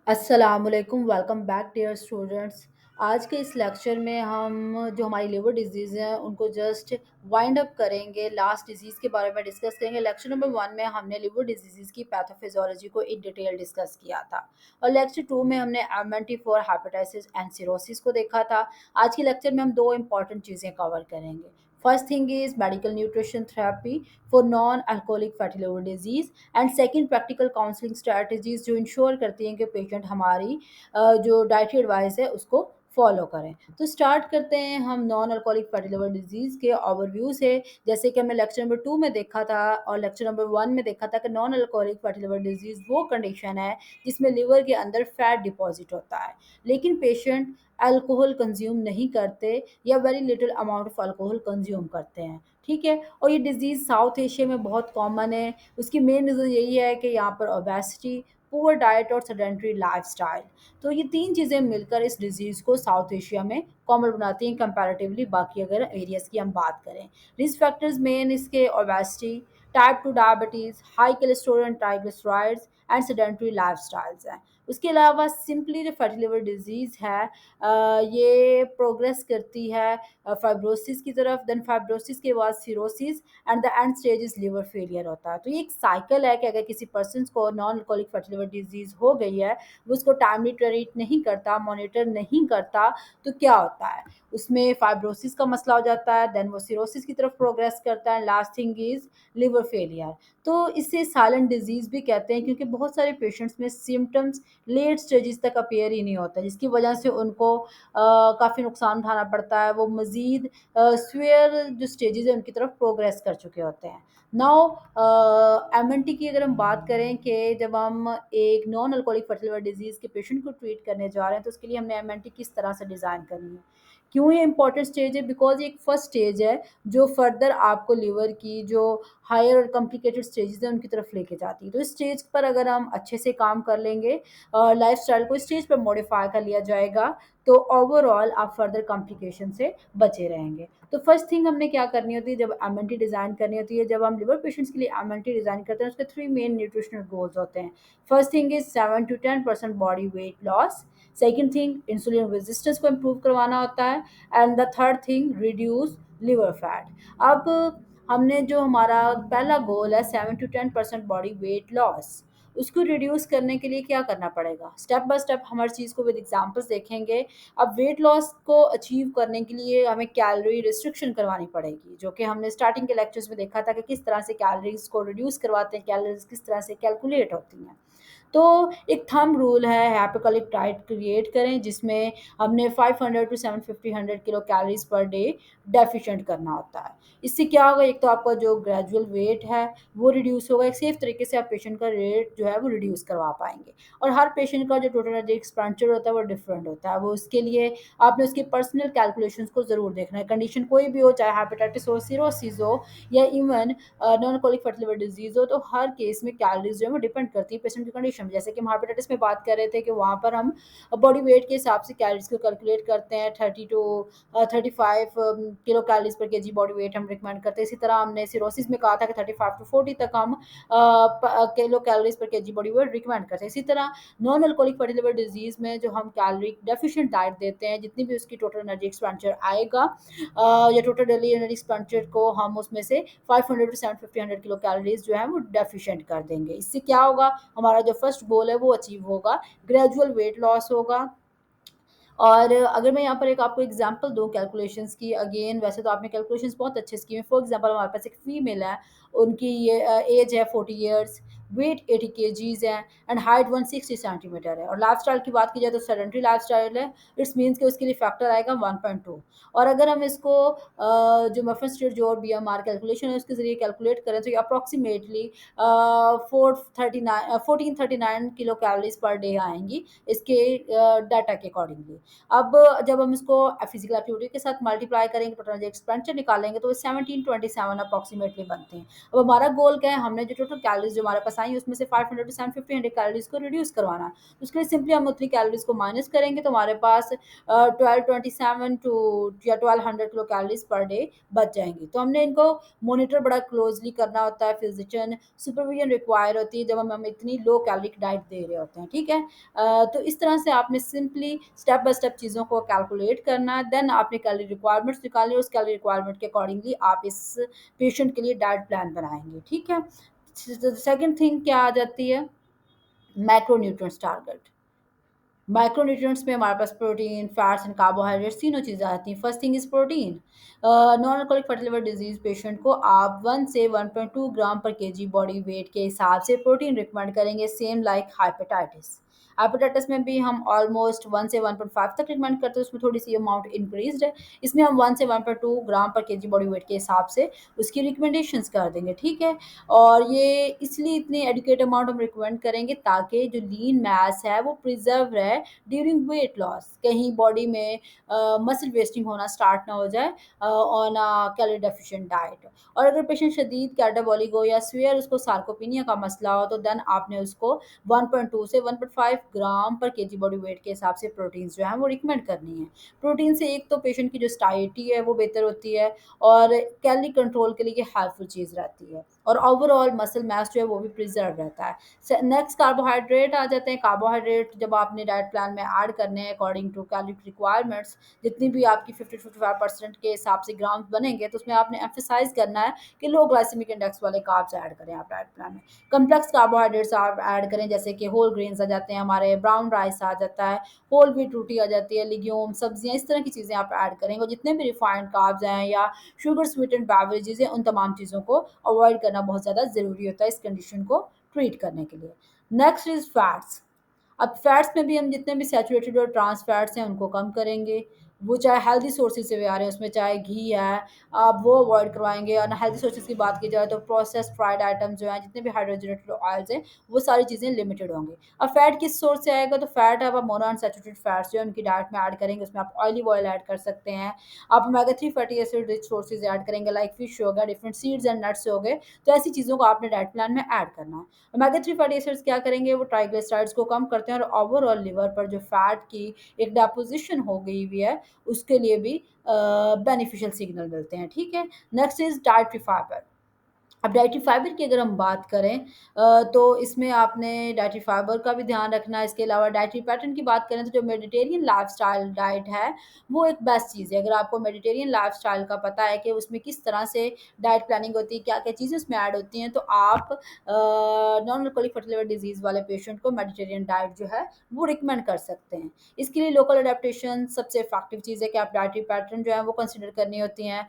अस्सलामुअलैकुम welcome back dear students. आज के इस लेक्चर में हम जो हमारी लिवर डिजीज़ हैं उनको जस्ट वाइंड अप करेंगे, लास्ट डिजीज़ के बारे में डिस्कस करेंगे। लेक्चर नंबर 1 में हमने लिवर डिजीज़ की पैथोफिजियोलॉजी को इन डिटेल डिस्कस किया था और लेक्चर 2 में हमने MNT for hepatitis and cirrhosis को देखा था। आज के लेक्चर में हम दो इंपॉर्टेंट चीज़ें कवर करेंगे। First thing is medical nutrition therapy for non alcoholic fatty liver disease and second practical counselling strategies जो इंश्योर करती हैं कि पेशेंट हमारी जो डाइटरी एडवाइस है उसको फॉलो करें। तो स्टार्ट करते हैं हम non alcoholic fatty liver disease के ओवरव्यू से। जैसे कि हमने लेक्चर नंबर 2 में देखा था और लेक्चर नंबर 1 में देखा था कि non alcoholic fatty liver disease वो कंडीशन है जिसमें लिवर के अंदर फैट डिपॉजिट होता है, लेकिन पेशेंट अल्कोहल कंज्यूम नहीं करते या very little amount of alcohol consume करते हैं। ठीक है, और ये डिज़ीज़ साउथ एशिया में बहुत कॉमन है। उसकी मेन रीज़न यही है कि यहाँ पर ओबेसिटी, पुअर डाइट और सेडेंटरी लाइफस्टाइल, तो ये तीन चीज़ें मिलकर इस डिज़ीज़ को साउथ एशिया में कॉमन बनाती हैं कंपैरेटिवली बाकी अगर एरियाज़ की हम बात करें। रिस्क फैक्टर्स मेन इसके obesity, type 2 diabetes, high cholesterol and triglycerides and sedentary lifestyles हैं। उसके अलावा सिंपली जो फैटी लिवर डिज़ीज़ है ये प्रोग्रेस करती है फाइब्रोसिस की तरफ, देन फाइब्रोसिस के बाद cirrhosis and the end stage is liver failure होता है। तो ये एक साइकिल है कि अगर किसी पर्सन को non alcoholic fatty liver disease हो गई है, वो उसको टाइमली ट्रीट नहीं करता, मॉनिटर नहीं करता, तो क्या होता है उसमें फाइब्रोसिस का मसला हो जाता है, देन वो सिरोसिस की तरफ प्रोग्रेस करता है, last thing is liver failure. तो इसे साइलेंट डिजीज़ भी कहते हैं क्योंकि बहुत सारे पेशेंट्स में सिम्टम्स लेट स्टेजेस तक अपीयर ही नहीं होता, जिसकी वजह से उनको काफ़ी नुकसान उठाना पड़ता है। वो मज़ीद स्वेयर जो स्टेजेस हैं उनकी तरफ प्रोग्रेस कर चुके होते हैं। नाउ एमएनटी की अगर हम बात करें कि जब हम एक non alcoholic fatty liver disease के पेशेंट को ट्रीट करने जा रहे हैं तो उसके लिए हमने एमएनटी किस तरह से डिज़ाइन करनी है। क्यों ये इंपॉर्टेंट स्टेज है? बिकॉज ये एक फर्स्ट स्टेज है जो फर्दर आपको लिवर की जो हायर और कॉम्प्लिकेटेड स्टेजेस हैं उनकी तरफ लेके जाती है। तो इस स्टेज पर अगर हम अच्छे से काम कर लेंगे, लाइफ स्टाइल को इस स्टेज पर मॉडिफाई कर लिया जाएगा, तो ओवरऑल आप फर्दर कॉम्प्लिकेशन से बचे रहेंगे। तो फर्स्ट थिंग हमने क्या करनी होती है जब एमएनटी डिज़ाइन करनी होती है, जब हम लिवर पेशेंट्स के लिए एमएनटी डिज़ाइन करते हैं उसके 3 मेन न्यूट्रिशनल गोल्स होते हैं। First thing is 7 to 10% body weight loss, second thing insulin resistance को इम्प्रूव करवाना होता है, and the third thing reduce liver fat. अब हमने जो हमारा पहला गोल है 7 to 10% बॉडी वेट लॉस, उसको रिड्यूस करने के लिए क्या करना पड़ेगा, स्टेप बाय स्टेप हम हर चीज़ को विद एग्जांपल्स देखेंगे। अब वेट लॉस को अचीव करने के लिए हमें कैलोरी रिस्ट्रिक्शन करवानी पड़ेगी, जो कि हमने स्टार्टिंग के लेक्चर्स में देखा था कि किस तरह से कैलोरीज को रिड्यूस करवाते हैं, कैलोरीज किस तरह से कैलकुलेट होती हैं। तो एक थंब रूल है, हैप्पिकलिक डाइट क्रिएट करें जिसमें हमने 500 to 750 kilo calories per day deficient करना होता है। इससे क्या होगा, एक तो आपका जो ग्रेजुअल वेट है वो रिड्यूस होगा, एक सेफ तरीके से आप पेशेंट का रेट जो है वो रिड्यूस करवा पाएंगे। और हर पेशेंट का जो टोटल एनर्जी एक्सपेंडिचर होता है वो डिफरेंट होता है, वो उसके लिए आपने उसकी पर्सनल कैलकुलेशंस को ज़रूर देखना है। कंडीशन कोई भी हो, चाहे हेपेटाइटिस हो, सिरोसिस हो या even non colic fatty liver disease हो, तो हर केस में कैलोरीज जो है वो डिपेंड करती है पेशेंट की कंडीशन में। जैसे कि हम हेपेटाइटिस में बात कर रहे थे कि वहाँ पर हम बॉडी वेट के हिसाब से कैलोरीज को कैलकुलेट करते हैं, 30 to 35 किलो कैलोरीज पर केजी बॉडी वेट हम रिकमेंड करते हैं। इसी तरह हमने सिरोसिस में कहा था कि 35 to 40 तक हम किलो कैलोरीज पर केजी बॉडी वेट रिकमेंड करते हैं। इसी तरह non alcoholic fatty liver disease में जो हम कैलोरी डेफिशिएंट डाइट देते हैं, जितनी भी उसकी टोटल एनर्जी एक्सपेंडिचर आएगा या टोटल डेली एनर्जी एक्सपेंडिचर को हम उसमें से 500 to 750 किलो कैलोरीज जो है वो डेफिशिएंट कर देंगे। इससे क्या होगा, हमारा जो फर्स्ट गोल है वो अचीव होगा, ग्रेजुअल वेट लॉस होगा। और अगर मैं यहाँ पर एक आपको एग्जांपल दूँ कैलकुलेशंस की, अगेन वैसे तो आपने कैलकुलेशंस बहुत अच्छे से की हैं। फॉर एग्जांपल हमारे पास एक फीमेल है, उनकी ये एज है 40 इयर्स, वेट 80 केजीज है एंड हाइट 160 सेंटीमीटर है, और लाइफस्टाइल की बात की जाए तो सेडेंटरी लाइफस्टाइल है। इट्स मीन्स कि उसके लिए फैक्टर आएगा 1.2। और अगर हम इसको जो मफन स्टेट जो और बीएमआर कैलकुलेशन है उसके ज़रिए कैलकुलेट करें तो ये approximately 1439 kilo calories per day आएंगी इसके डाटा के अकॉर्डिंगली। अब जब हम इसको फिजिकल एक्टिविटी के साथ मल्टीप्लाई करेंगे, टोटल एक्सपेंडिचर निकालेंगे, तो 1727 अप्रॉक्सीमेटली बनते हैं। अब हमारा गोल क्या है, हमने जो टोटल कैलोरीज जो हमारे पास बताई उसमें से 500 टू 750 कैलोरीज को रिड्यूस करवाना है। तो उसके लिए सिंपली हम उतनी कैलोरीज को माइनस करेंगे तो हमारे पास 1227 टू या 1200 किलो कैलोरीज पर डे बच जाएंगी। तो हमने इनको मॉनिटर बड़ा क्लोजली करना होता है, फिजिशियन सुपरविजन रिक्वायर होती है जब हम इतनी लो कैलोरिक डाइट दे रहे होते हैं, ठीक है। तो इस तरह से आपने सिंपली स्टेप बाय स्टेप चीज़ों को कैलकुलेट करना है, देन आपने कैलोरी रिक्वायरमेंट्स निकालनी है, उस कैलोरी रिक्वायरमेंट के अकॉर्डिंगली आप इस पेशेंट के लिए डाइट प्लान बनाएंगे, ठीक है। सेकंड थिंग क्या आ जाती है, मैक्रोन्यूट्रिएंट्स टारगेट। माइक्रोन्यूट्रिएंट्स में हमारे पास प्रोटीन, फैट्स एंड कार्बोहाइड्रेट्स तीनों चीज़ें आती हैं। First thing is protein. Non alcoholic fatty liver disease patient को आप 1 से 1.2 ग्राम पर केजी बॉडी वेट के हिसाब से प्रोटीन रिकमेंड करेंगे, सेम लाइक हाइपेटाइटिस। हेपेटाइटिस में भी हम ऑलमोस्ट 1 से 1.5 तक रिकमेंड करते हैं, उसमें थोड़ी सी अमाउंट इंक्रीज है। इसमें हम 1 से 1.2 ग्राम पर केजी बॉडी वेट के हिसाब से उसकी रिकमेंडेशंस कर देंगे, ठीक है। और ये इसलिए इतनी एडिकेट अमाउंट हम रिकमेंड करेंगे ताकि जो लीन मास है वो प्रिजर्व रहे ड्यूरिंग वेट लॉस, कहीं बॉडी में मसल वेस्टिंग होना स्टार्ट ना हो जाए on a calorie deficient diet. और अगर पेशेंट शदीद कैटाबॉलिक हो या स्वेयर उसको सार्कोपीनिया का मसला हो तो देन आपने उसको 1.2 से 1.5 ग्राम पर केजी बॉडी वेट के हिसाब से प्रोटीन जो है वो रिकमेंड करनी है। प्रोटीन से एक तो पेशेंट की जो स्टाइटी है वो बेहतर होती है और कैलोरी कंट्रोल के लिए हेल्पफुल चीज़ रहती है, और ओवरऑल मसल मास जो है वो भी प्रिजर्व रहता है। नेक्स्ट कार्बोहाइड्रेट आ जाते हैं। कार्बोहाइड्रेट जब आपने डाइट प्लान में ऐड करने हैं अकॉर्डिंग टू कैलोरी रिक्वायरमेंट्स, जितनी भी आपकी 50 to 55% के हिसाब से ग्राम्स बनेंगे तो उसमें आपने एम्फेसाइज करना है कि लो ग्लाइसेमिक इंडेक्स वाले कार्ब्स ऐड करें आप डाइट प्लान में। कम्प्लेक्स कार्बोहाइड्रेट्स आप ऐड करें, जैसे कि होल ग्रेन्स आ जाते हैं हमारे, ब्राउन राइस आ जाता है, होल व्हीट रोटी आ जाती है, लिग्यूम सब्जियां, इस तरह की चीज़ें आप ऐड करेंगे। और जितने भी रिफाइंड कार्ब्स हैं या शुगर स्वीटेंड बेवरेजेस हैं उन तमाम चीज़ों को अवॉइड करना बहुत ज़्यादा ज़रूरी होता है इस कंडीशन को ट्रीट करने के लिए। Next is fats. अब फैट्स में भी हम जितने भी सैचुरेटेड और ट्रांस फैट्स हैं उनको कम करेंगे, वो चाहे हेल्दी सोर्सेज से भी आ रहे हैं, उसमें चाहे घी है आप वो अवॉइड करवाएंगे। और हेल्दी सोर्सेज की बात की जाए तो प्रोसेस्ड फ्राइड आइटम जो है, जितने भी हाइड्रोजनेटेड ऑयल्स हैं वो सारी चीज़ें लिमिटेड होंगी। अब फैट किस सोर्स से आएगा, तो फैट अब आप मोनोअनसैचुरेटेड फैट्स जो है उनकी डाइट में ऐड करेंगे, उसमें आप ऑयलिव ऑयल ऐड कर सकते हैं, आप omega 3 fatty acid rich sources add करेंगे लाइक फिश हो गया, डिफरेंट सीड्स एंड नट्स हो गए। तो ऐसी चीज़ों को आपने डाइट प्लान में ऐड करना है। ओमेगा 3 फैटी एसिड्स क्या करेंगे, वो ट्राइग्लिसराइड्स को कम करते हैं और ओवरऑल लिवर पर जो फैट की एक डेपोजिशन हो गई हुई है उसके लिए भी बेनिफिशियल सिग्नल मिलते हैं, ठीक है। Next is dietary fibre. अब डाइटरी फाइबर की अगर हम बात करें तो इसमें आपने डाइटरी फाइबर का भी ध्यान रखना है। इसके अलावा डाइटरी पैटर्न की बात करें तो जो मेडिटेरियन लाइफस्टाइल डाइट है वो एक बेस्ट चीज़ है। अगर आपको मेडिटेरियन लाइफस्टाइल का पता है कि उसमें किस तरह से डाइट प्लानिंग होती है, क्या क्या चीज़ें उसमें ऐड होती हैं, तो आप non alcoholic fatty liver disease वाले पेशेंट को मेडिटेरियन डाइट जो है वो रिकमेंड कर सकते हैं। इसके लिए लोकल अडेप्टेशन सबसे इफेक्टिव चीज़ है कि आप डाइटरी पैटर्न जो है वो कंसिडर करनी होती हैं।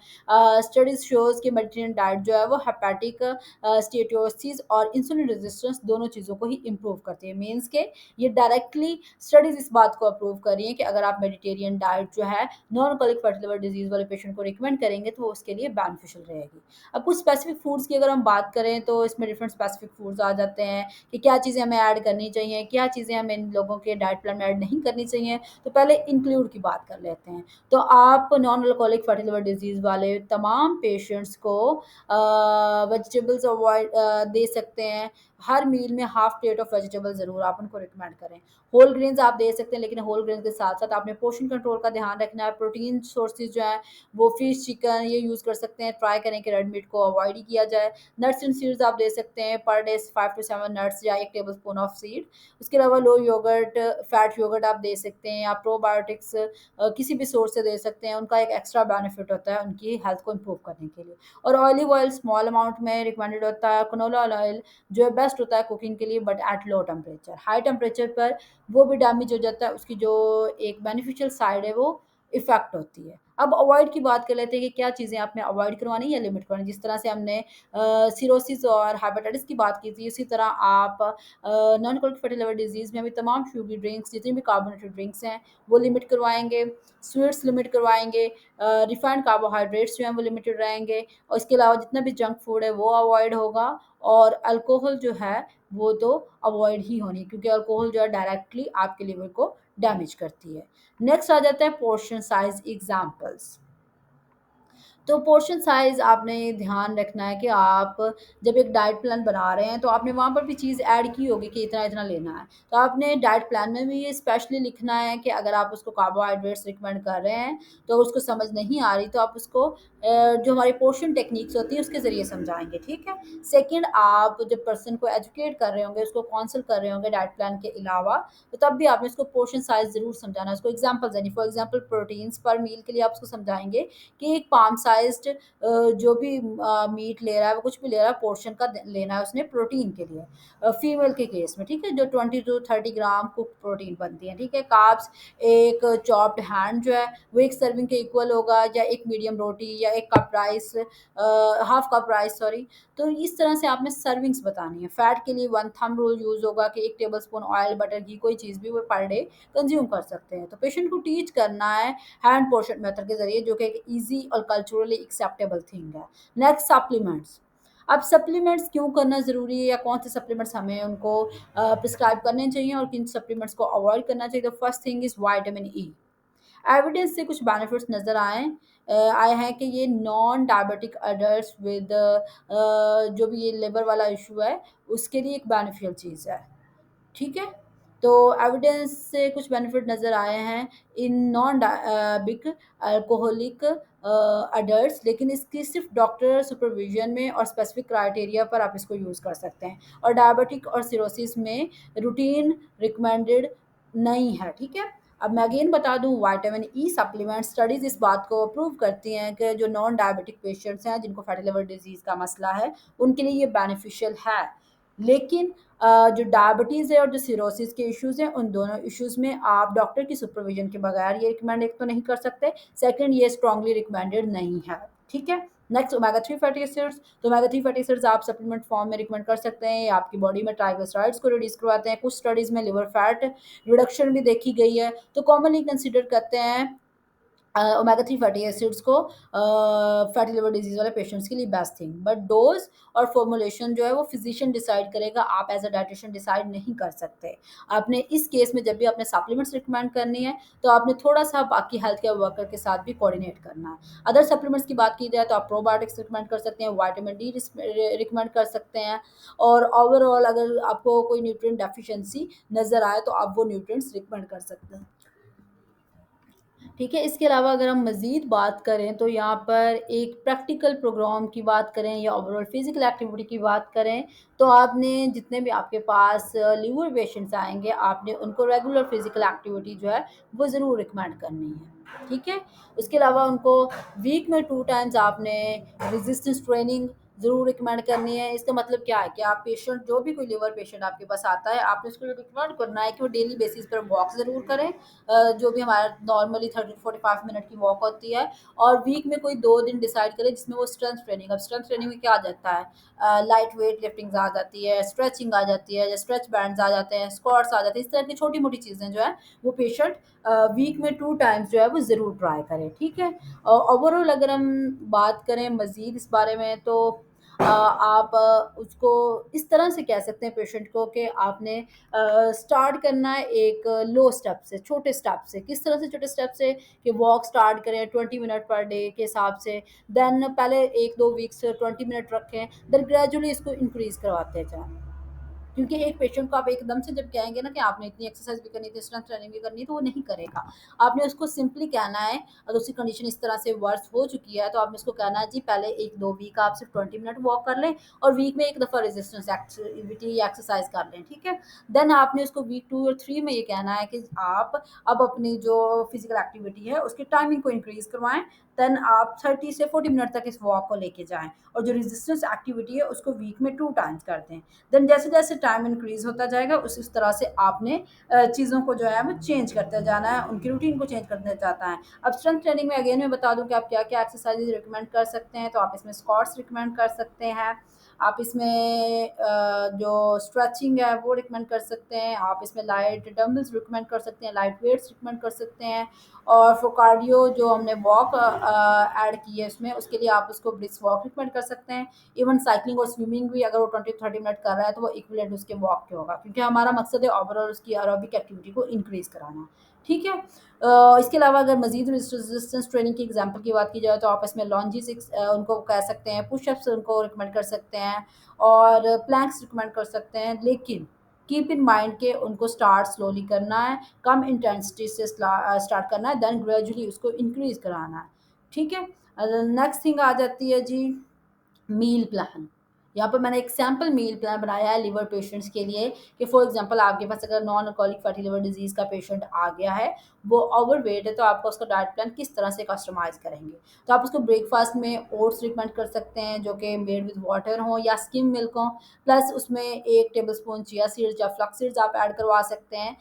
स्टडीज शोज कि मेडिटेरियन डाइट जो है वो हेपेटिक स्टेटोसिस और इंसुलिन रेजिस्टेंस दोनों चीज़ों को ही इम्प्रूव करती है। मीन्स के ये डायरेक्टली स्टडीज इस बात को अप्रूव कर रही हैं कि अगर आप मेडिटेरियन डाइट जो है non alcoholic fatty liver disease वाले पेशेंट को रिकमेंड करेंगे तो वो उसके लिए बेनिफिशियल रहेगी। अब कुछ स्पेसिफिक फूड्स की अगर हम बात करें तो इसमें डिफरेंट स्पेसिफिक फूड्स आ जाते हैं कि क्या चीज़ें हमें ऐड करनी चाहिए, क्या चीज़ें हमें इन लोगों के डाइट प्लान में ऐड नहीं करनी चाहिए। तो पहले इंक्लूड की बात कर लेते हैं। तो आप non alcoholic fatty liver disease वाले तमाम पेशेंट्स को वेजिटेबल्स अवॉइड दे सकते हैं। हर मील में हाफ प्लेट ऑफ वेजिटेबल ज़रूर आप उनको रिकमेंड करें। होल ग्रेन्स आप दे सकते हैं, लेकिन होल ग्रेन्स के साथ साथ आपने पोर्शन कंट्रोल का ध्यान रखना है। प्रोटीन सोर्सेज जो हैं वो फिश, चिकन ये यूज़ कर सकते हैं। ट्राई करें कि रेड मीट को अवॉइड ही किया जाए। नट्स एंड सीड्स आप दे सकते हैं, पर डे 5 to 7 नट्स या 1 टेबल स्पून ऑफ सीड। उसके अलावा लो योगर्ट, फैट योगर्ट आप दे सकते हैं, या प्रोबायोटिक्स किसी भी सोर्स से दे सकते हैं। उनका एक एक्स्ट्रा बेनिफिट होता है उनकी हेल्थ को इम्प्रूव करने के लिए। और ऑलिव ऑयल स्मॉल अमाउंट में रिकमेंडेड होता है। कनोला ऑयल जो है बेस्ट होता है कुकिंग के लिए, but at low temperature. High temperature पर वो भी डैमेज हो जाता है, उसकी जो एक बेनिफिशियल साइड है वो इफेक्ट होती है। अब अवॉइड की बात कर लेते हैं कि क्या चीज़ें आपने अवॉइड करवानी या लिमिट करवानी। जिस तरह से हमने सिरोसिस और हेपेटाइटिस की बात की थी, उसी तरह आप non alcoholic fatty liver disease में भी तमाम शुगरी ड्रिंक्स, जितनी भी कार्बोनेटेड ड्रिंक्स हैं वो लिमिट करवाएंगे, स्वीट्स लिमिट करवाएंगे, रिफाइंड कार्बोहाइड्रेट्स जो हैं वो लिमिटेड रहेंगे, और इसके अलावा जितना भी जंक फूड है वो अवॉइड होगा। और अल्कोहल जो है वो तो अवॉइड ही होनी, क्योंकि अल्कोहल जो है डायरेक्टली आपके लिवर को डैमेज करती है। नेक्स्ट आ जाता है पोर्शन साइज एग्जाम्पल्स। तो पोर्शन साइज़ आपने ध्यान रखना है कि आप जब एक डाइट प्लान बना रहे हैं, तो आपने वहाँ पर भी चीज़ ऐड की होगी कि इतना-इतना लेना है। तो आपने डाइट प्लान में भी ये स्पेशली लिखना है कि अगर आप उसको कार्बोहाइड्रेट्स रिकमेंड कर रहे हैं, तो उसको समझ नहीं आ रही, तो आप उसको जो हमारी पोर्शन टेक्निक्स होती हैं, उसके ज़रिए समझाएँगे, ठीक है? सेकंड, आप जब पर्सन को एजुकेट कर रहे होंगे, उसको काउंसल कर रहे होंगे डाइट प्लान के अलावा, तो तब भी आपने उसको पोर्शन साइज़ ज़रूर समझाना है। उसको एग्ज़ाम्पल्स देनी, फॉर एग्ज़ाम्पल प्रोटीन्स पर मील के लिए आप उसको समझाएँगे कि एक पाम साइज़्ड जो भी मीट ले रहा है, वो कुछ भी ले रहा है, पोर्शन का लेना है उसने प्रोटीन के लिए। फीमेल के केस में, ठीक है, जो 20 टू 30 ग्राम कुक प्रोटीन बनती है, ठीक है। कार्ब्स, एक चॉप्ड हैंड जो है वो एक सर्विंग के इक्वल होगा, या एक मीडियम रोटी, या एक cup rice, half cup rice, sorry. तो इस तरह से आपने सर्विंग्स बतानी है। फैट के लिए वन थंब रूल यूज़ होगा कि 1 टेबल स्पून ऑयल, बटर, घी, कोई चीज़ भी वो पर डे कंज्यूम कर सकते हैं। तो पेशेंट को टीच करना है हैंड पोर्शन मेथड के ज़रिए, जो कि एक ईज़ी और कल्चरली एक्सेप्टेबल थिंग है। Next, supplements. अब सप्लीमेंट्स क्यों करना ज़रूरी है, या कौन से सप्लीमेंट्स हमें उनको प्रिस्क्राइब करने चाहिए और किन सप्लीमेंट्स को अवॉइड करना चाहिए। तो first thing is vitamin E. Evidence से कुछ बेनिफिट्स नज़र आए हैं कि ये नॉन डायबिटिक अडल्ट्स विद जो भी ये लिवर वाला इशू है, उसके लिए एक बेनिफिशियल चीज़ है। ठीक है? तो एविडेंस से कुछ बेनिफिट नज़र आए हैं इन नॉन बिक अल्कोहलिक अडल्ट्स, लेकिन इसकी सिर्फ डॉक्टर सुपरविजन में और स्पेसिफिक क्राइटेरिया पर आप इसको यूज़ कर सकते हैं। और डायबिटिक और सिरोसिस में रूटीन रिकमेंडेड नहीं है, ठीक है? अब मैं अगेन बता दूं, विटामिन ई सप्लीमेंट स्टडीज इस बात को प्रूव करती हैं कि जो नॉन डायबिटिक पेशेंट्स हैं, जिनको फैटी लिवर डिजीज़ का मसला है, उनके लिए ये बेनिफिशियल है। लेकिन जो डायबिटीज़ है और जो सिरोसिस के इश्यूज़ हैं, उन दोनों इश्यूज़ में आप डॉक्टर की सुपरविजन के बगैर ये रिकमेंड एक तो नहीं कर सकते, सेकंड ये स्ट्रांगली रिकमेंडेड नहीं है, ठीक है? Next, omega 3 fatty acids. तो ओमेगा 3 फैटी एसिड्स आप सप्लीमेंट फॉर्म में रिकमेंड कर सकते हैं। ये आपकी बॉडी में ट्राइग्लिसराइड्स को रिड्यूस करवाते हैं। कुछ स्टडीज़ में लिवर फैट रिडक्शन भी देखी गई है। तो कॉमनली कंसीडर करते हैं ओमेगा 3 फैटी एसिड्स को फैटी लिवर डिजीज़ वाले पेशेंट्स के लिए बेस्ट थिंग। बट डोज़ और फॉर्मुलेशन जो है वो फिजिशियन डिसाइड करेगा, आप एज अ डाइटिशियन डिसाइड नहीं कर सकते। आपने इस केस में जब भी आपने सप्लीमेंट्स रिकमेंड करनी है, तो आपने थोड़ा-सा बाकी हेल्थ केयर वर्कर के साथ भी कोऑर्डिनेट करना है। अदर सप्लीमेंट्स की बात की जाए, तो आप प्रोबायोटिक्स रिकमेंड कर सकते हैं, विटामिन डी रिकमेंड कर सकते हैं, और ओवरऑल अगर आपको कोई न्यूट्रिएंट डेफिशिएंसी नज़र आए, तो आप वो न्यूट्रिएंट्स रिकमेंड कर सकते हैं। ठीक है, इसके अलावा अगर हम मज़ीद बात करें, तो यहाँ पर एक प्रैक्टिकल प्रोग्राम की बात करें या ओवरऑल फिज़िकल एक्टिविटी की बात करें, तो आपने जितने भी आपके पास लिवर पेशेंट्स आएँगे, आपने उनको रेगुलर फिज़िकल एक्टिविटी जो है वो ज़रूर रिकमेंड करनी है, ठीक है? उसके अलावा उनको वीक में 2 टाइम्स आपने रेजिस्टेंस ट्रेनिंग ज़रूर रिकमेंड करनी है। इसका मतलब क्या है कि आप पेशेंट, जो भी कोई लिवर पेशेंट आपके पास आता है, आपने उसको रिकमेंड करना है कि वो डेली बेसिस पर वॉक ज़रूर करें, जो भी हमारा नॉर्मली 30-45 मिनट की वॉक होती है, और वीक में कोई 2 दिन डिसाइड करें जिसमें वो स्ट्रेंथ ट्रेनिंग, अब स्ट्रेंथ ट्रेनिंग में क्या आ जाता है, लाइट वेट लिफ्टिंग्स आ जाती है, स्ट्रेचिंग आ जाती है, या स्ट्रेच बैंड्स आ जाते हैं, स्क्वाट्स आ जाते हैं। इस तरह की छोटी-मोटी चीज़ें जो है वो पेशेंट वीक में 2 टाइम्स जो है वो ज़रूर ट्राई करें, ठीक है? ओवरऑल अगर हम बात करें मज़ीद इस बारे में, तो आप उसको इस तरह से कह सकते हैं पेशेंट को कि आपने स्टार्ट करना है एक लो स्टेप से, छोटे स्टेप से। किस तरह से छोटे स्टेप से, कि वॉक स्टार्ट करें 20 मिनट पर डे के हिसाब से, देन पहले 1-2 वीक्स 20 मिनट रखें, देन ग्रेजुअली इसको इंक्रीज़ करवाते जाएँ। क्योंकि एक पेशेंट को आप एकदम से जब कहेंगे ना कि आपने इतनी एक्सरसाइज भी करनी थी, स्ट्रेंथ ट्रेनिंग भी करनी है, तो वो नहीं करेगा। आपने उसको सिंपली कहना है, अगर उसकी कंडीशन इस तरह से वर्स हो चुकी है, तो आपने उसको कहना है जी पहले 1-2 वीक आप सिर्फ 20 मिनट वॉक कर लें, और वीक में एक दफ़ा रेजिस्टेंस एक्टिविटी या एक्सरसाइज कर लें, ठीक है? देन आपने उसको वीक 2 और 3 में ये कहना है कि आप अब अपनी जो फिजिकल एक्टिविटी है उसकी टाइमिंग को इंक्रीज करवाएं, देन आप 30 से 40 मिनट तक इस वॉक को लेके जाएं, और जो रेजिस्टेंस एक्टिविटी है उसको वीक में 2 टाइम्स कर दें। देन जैसे-जैसे टाइम इंक्रीज़ होता जाएगा, उस तरह से आपने चीज़ों को जो है वो चेंज करते जाना है, उनकी रूटीन को चेंज करते जाता है। अब स्ट्रेंथ ट्रेनिंग में अगेन मैं बता दूँ कि आप क्या-क्या एक्सरसाइज़ेज़ रिकमेंड कर सकते हैं, तो आप इसमें स्क्वाट्स रिकमेंड कर सकते हैं, आप इसमें जो स्ट्रेचिंग है वो रिकमेंड कर सकते हैं, आप इसमें लाइट डंबल्स रिकमेंड कर सकते हैं, लाइट वेट्स रिकमेंड कर सकते हैं। और फॉर कार्डियो जो हमने वॉक ऐड की है इसमें, उसके लिए आप उसको ब्रिस्क वॉक रिकमेंड कर सकते हैं। इवन साइकिलिंग और स्विमिंग भी अगर वो 20-30 मिनट कर रहा है तो वो इक्विवेलेंट उसके वॉक के होगा, क्योंकि हमारा मकसद है ओवरऑल उसकी एरोबिक एक्टिविटी को इंक्रीज कराना। ठीक है। इसके अलावा अगर मजीद रेजिस्टेंस ट्रेनिंग की एग्जांपल की बात की जाए तो आप इसमें लॉन्जिस उनको कह सकते हैं, पुशअप्स उनको रिकमेंड कर सकते हैं, और प्लैंक्स रिकमेंड कर सकते हैं। लेकिन कीप इन माइंड के उनको स्टार्ट स्लोली करना है, कम इंटेंसिटी से स्टार्ट करना है, देन ग्रेजुअली उसको इंक्रीज कराना है। ठीक है। नेक्स्ट थिंग आ जाती है जी, मील प्लान। यहाँ पर मैंने एक सैम्पल मील प्लान बनाया है लिवर पेशेंट्स के लिए, कि फॉर एग्जांपल आपके पास अगर non alcoholic fatty liver disease का पेशेंट आ गया है, वो ओवरवेट है, तो आपको उसका डाइट प्लान किस तरह से कस्टमाइज करेंगे। तो आप उसको ब्रेकफास्ट में ओट्स रिकमेंड कर सकते हैं जो कि मेड विद वाटर हो या स्किम मिल्क हो, प्लस उसमें 1 टेबल स्पून चिया सीड्स या फ्लक्स सीड्स आप ऐड करवा सकते हैं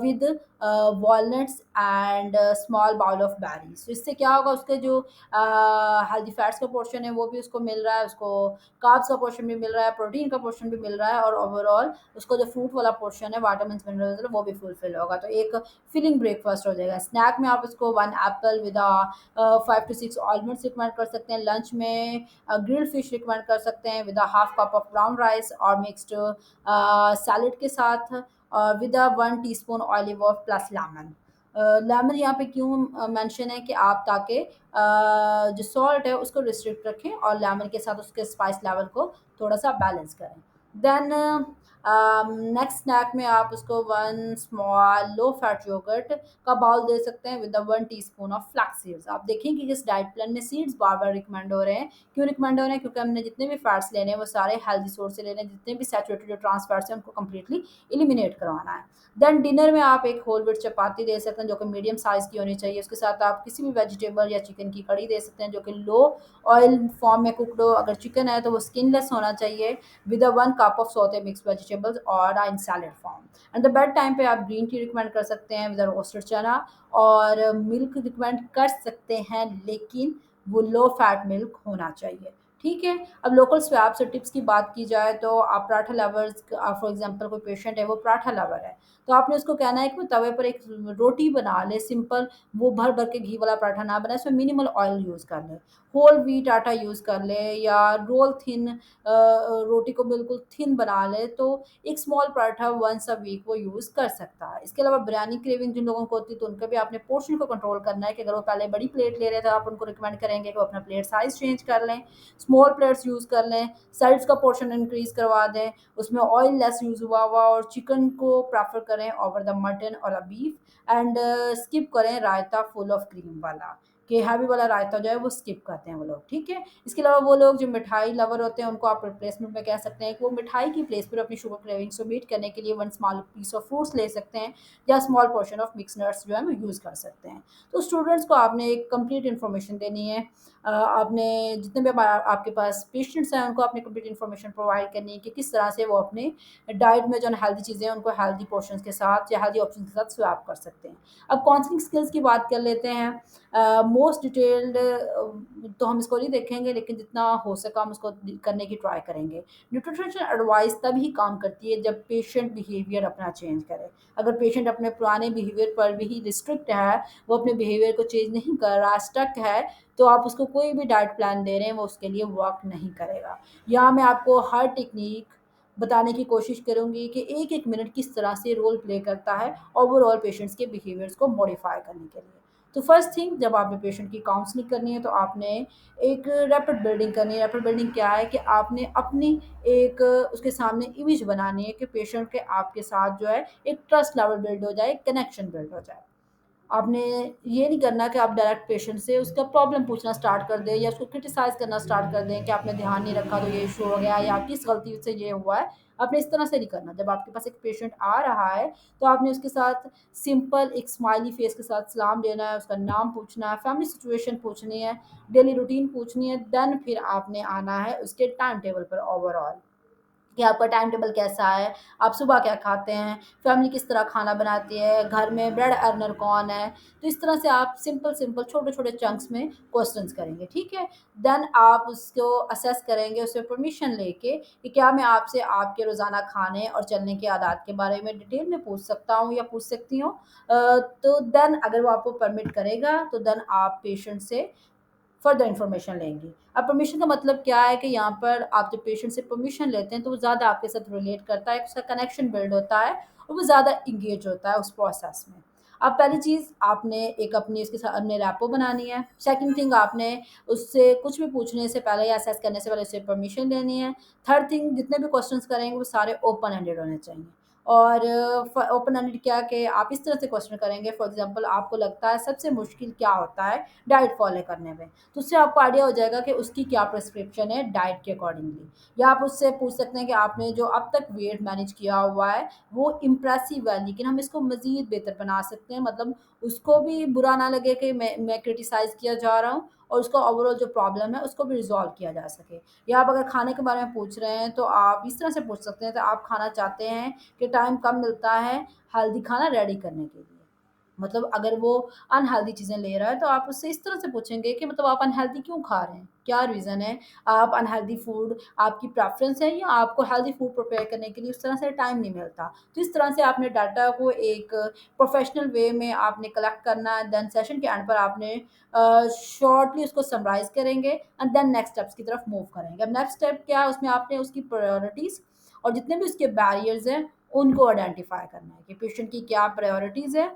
with walnuts and small bowl of berries. तो इससे क्या होगा, उसके जो हेल्दी फैट्स का पोर्शन है वो भी उसको मिल रहा है, उसको कार्ब्स का पोर्शन भी मिल रहा है, प्रोटीन का पोर्शन भी मिल रहा है, और ओवरऑल उसको जो फ्रूट वाला पोर्शन है, विटामिन मिनरल्स वो भी फुलफिल होगा। तो एक फिलिंग ब्रेकफास्ट हो जाएगा। स्नैक में आप उसको 1 Apple with 5 to 6 almonds recommend कर सकते हैं। लंच में ग्रिल्ड फिश रिकमेंड कर सकते हैं with 1/2 cup of brown rice और मिक्सड सैलड के साथ, with 1 teaspoon olive oil plus lemon. Lemon यहाँ पे क्यों मेंशन है कि आप ताकि जो सॉल्ट है उसको रिस्ट्रिक्ट रखें और लेमन के साथ उसके स्पाइस लेवल को थोड़ा सा बैलेंस करें। देन नेक्स्ट स्नैक में आप उसको 1 स्मॉल लो फैट योगर्ट का बाउल दे सकते हैं with 1 teaspoon of flax seeds. आप देखेंगे कि इस डाइट प्लान में सीड्स बार बार रिकमेंड हो रहे हैं। क्यों रिकमेंड हो रहे हैं? क्योंकि हमने जितने भी फैट्स लेने हैं वो सारे हेल्दी सोर्स से लेने हैं, जितने भी सैचुरेटेड जो ट्रांस फैट्स हैं उनको कम्प्लीटली एलिमिनेट करवाना है। देन डिनर में आप एक होल व्हीट चपाती दे सकते हैं जो कि मीडियम साइज़ की होनी चाहिए। उसके साथ आप किसी भी वेजिटेबल या चिकन की कड़ी दे सकते हैं जो कि लो ऑयल फॉर्म में कुकड हो। अगर चिकन है तो वो स्किनलेस होना चाहिए with 1 cup of saute mix vegetables और in salad form. And the bed time पे आप ग्रीन टी रिकमेंड कर सकते हैं विद रोस्टेड चना, और मिल्क रिकमेंड कर सकते हैं, लेकिन वो लो फैट मिल्क होना चाहिए। ठीक है। अब लोकल स्वैप्स और टिप्स की बात की जाए तो आप पराठा लवर्स, फॉर एग्जांपल कोई पेशेंट है वो पराठा लवर है, तो आपने उसको कहना है कि वो तवे पर एक रोटी बना ले सिंपल, वो भर भर के घी वाला पराठा ना बनाए, उसमें मिनिमल ऑयल यूज़ कर ले, होल व्हीट आटा यूज़ कर ले, या रोल थिन रोटी को बिल्कुल थिन बना ले, तो एक small paratha once a week वो यूज़ कर सकता है। इसके अलावा बिरयानी क्रेविंग जिन लोगों को होती है तो उनका भी आपने पोर्शन को कंट्रोल करना है, कि अगर वो पहले बड़ी प्लेट ले रहे हैं तो आप उनको रिकमेंड करेंगे कि वो अपना प्लेट साइज़ चेंज कर लें, स्मॉल प्लेट्स यूज़ कर लें, साइड्स का पोर्शन इंक्रीज़ करवा दें, उसमें ऑयल लेस यूज़ हुआ हुआ, और चिकन को प्रेफ़र करें ओवर द मटन और बीफ, एंड स्किप करें रायता फुल ऑफ क्रीम वाला, कि हैवी वाला रायता जो है वो स्किप करते हैं वो लोग। ठीक है। इसके अलावा वो लोग जो मिठाई लवर होते हैं उनको आप रिप्लेसमेंट में कह सकते हैं कि वो मिठाई की प्लेस पर अपनी शुगर क्रेविंग्स को मीट करने के लिए 1 स्मॉल पीस ऑफ फ्रूट्स ले सकते हैं, या small portion of mix nuts जो है वो यूज़ कर सकते हैं। तो स्टूडेंट्स को आपने एक कंप्लीट इन्फॉर्मेशन देनी है। आपने जितने भी आपके पास पेशेंट्स हैं उनको आपने कंप्लीट इन्फॉर्मेशन प्रोवाइड करनी है कि किस तरह से वो अपने डाइट में जो हेल्दी चीज़ें हैं उनको हेल्दी पोर्शंस के साथ या हेल्दी ऑप्शन के साथ स्वैप कर सकते हैं। अब काउंसलिंग स्किल्स की बात कर लेते हैं। मोस्ट डिटेल्ड तो हम इसको नहीं देखेंगे, लेकिन जितना हो सका हम उसको करने की ट्राई करेंगे। न्यूट्रिशन एडवाइस तभी काम करती है जब पेशेंट बिहेवियर अपना चेंज करे। अगर पेशेंट अपने पुराने बिहेवियर पर भी रिस्ट्रिक्ट है, वो अपने बिहेवियर को चेंज नहीं कर रहा, स्टक है, तो आप उसको कोई भी डाइट प्लान दे रहे हैं वो उसके लिए वर्क नहीं करेगा। यहाँ मैं आपको हर टेक्निक बताने की कोशिश करूँगी कि एक-एक मिनट किस तरह से रोल प्ले करता है ओवरऑल पेशेंट्स के बिहेवियर्स को मॉडिफ़ाई करने के लिए। तो फर्स्ट थिंग, जब आपने पेशेंट की काउंसलिंग करनी है तो आपने एक रैपिड बिल्डिंग करनी है। रैपिड बिल्डिंग क्या है कि आपने अपनी एक उसके सामने इमेज बनानी है कि पेशेंट के आपके साथ जो है एक ट्रस्ट लेवल बिल्ड हो जाए, कनेक्शन बिल्ड हो जाए। आपने ये नहीं करना कि आप डायरेक्ट पेशेंट से उसका प्रॉब्लम पूछना स्टार्ट कर दें या उसको क्रिटिसाइज़ करना स्टार्ट कर दें कि आपने ध्यान नहीं रखा तो ये इशू हो गया, या किस गलती से ये हुआ है। आपने इस तरह से नहीं करना। जब आपके पास एक पेशेंट आ रहा है तो आपने उसके साथ सिंपल एक स्माइली फेस के साथ सलाम देना है, उसका नाम पूछना है, फैमिली सिचुएशन पूछनी है, डेली रूटीन पूछनी है, देन फिर आपने आना है उसके टाइम टेबल पर ओवरऑल। कि आपका टाइम टेबल कैसा है, आप सुबह क्या खाते हैं, फैमिली किस तरह खाना बनाती है, घर में ब्रेड अर्नर कौन है। तो इस तरह से आप सिंपल-सिंपल छोटे-छोटे चंक्स में क्वेश्चंस करेंगे, ठीक है? देन आप उसको असेस करेंगे, उससे परमिशन लेके कि क्या मैं आपसे आपके रोज़ाना खाने और चलने की आदत के बारे में डिटेल में पूछ सकता हूँ या पूछ सकती हूँ? तो देन अगर वो आपको परमिट करेगा, तो देन आप पेशेंट से फर्दर इन्फॉर्मेशन लेंगी। अब परमिशन का मतलब क्या है कि यहाँ पर आप जब पेशेंट से परमिशन लेते हैं तो वो ज़्यादा आपके साथ रिलेट करता है, उसका कनेक्शन बिल्ड होता है और वो ज़्यादा एंगेज होता है उस प्रोसेस में। अब पहली चीज़ आपने एक अपनी उसके साथ अपने रैपो बनानी है। सेकंड थिंग आपने उससे कुछ भी पूछने से पहले या असेस करने से पहले उससे परमिशन लेनी है। थर्ड थिंग जितने भी क्वेश्चंस करेंगे वो सारे ओपन एंडेड होने चाहिए। और ओपन एंडेड क्या कि आप इस तरह से क्वेश्चन करेंगे, फॉर एग्जांपल आपको लगता है सबसे मुश्किल क्या होता है डाइट फॉलो करने में, तो उससे आपको आइडिया हो जाएगा कि उसकी क्या प्रिस्क्रिप्शन है डाइट के अकॉर्डिंगली। या आप उससे पूछ सकते हैं कि आपने जो अब तक वेट मैनेज किया हुआ है वो इम्प्रेसिव है, लेकिन हम इसको मज़ीद बेहतर बना सकते हैं, मतलब उसको भी बुरा ना लगे कि मैं क्रिटिसाइज़ किया जा रहा हूँ, और उसका ओवरऑल जो प्रॉब्लम है उसको भी रिज़ॉल्व किया जा सके। या आप अगर खाने के बारे में पूछ रहे हैं तो आप इस तरह से पूछ सकते हैं, तो आप खाना चाहते हैं कि टाइम कम मिलता है हेल्दी खाना रेडी करने के लिए। मतलब अगर वो अनहेल्दी चीज़ें ले रहा है तो आप उससे इस तरह से पूछेंगे कि मतलब आप अनहेल्दी क्यों खा रहे हैं? क्या रीज़न है? आप अनहेल्दी फूड आपकी प्रेफ़रेंस है या आपको हेल्दी फूड प्रिपेयर करने के लिए उस तरह से टाइम नहीं मिलता? तो इस तरह से आपने डाटा को एक प्रोफ़ेशनल वे में आपने कलेक्ट करना है, देन सेशन के एंड पर आपने शॉर्टली उसको समराइज़ करेंगे एंड देन नेक्स्ट स्टेप्स की तरफ मूव करेंगे। अब नेक्स्ट स्टेप क्या है, उसमें आपने उसकी प्रायोरिटीज़ और जितने भी उसके बैरियर्स हैं, उनको आइडेंटिफ़ाई करना है कि पेशेंट की क्या प्रायोरिटीज़ है,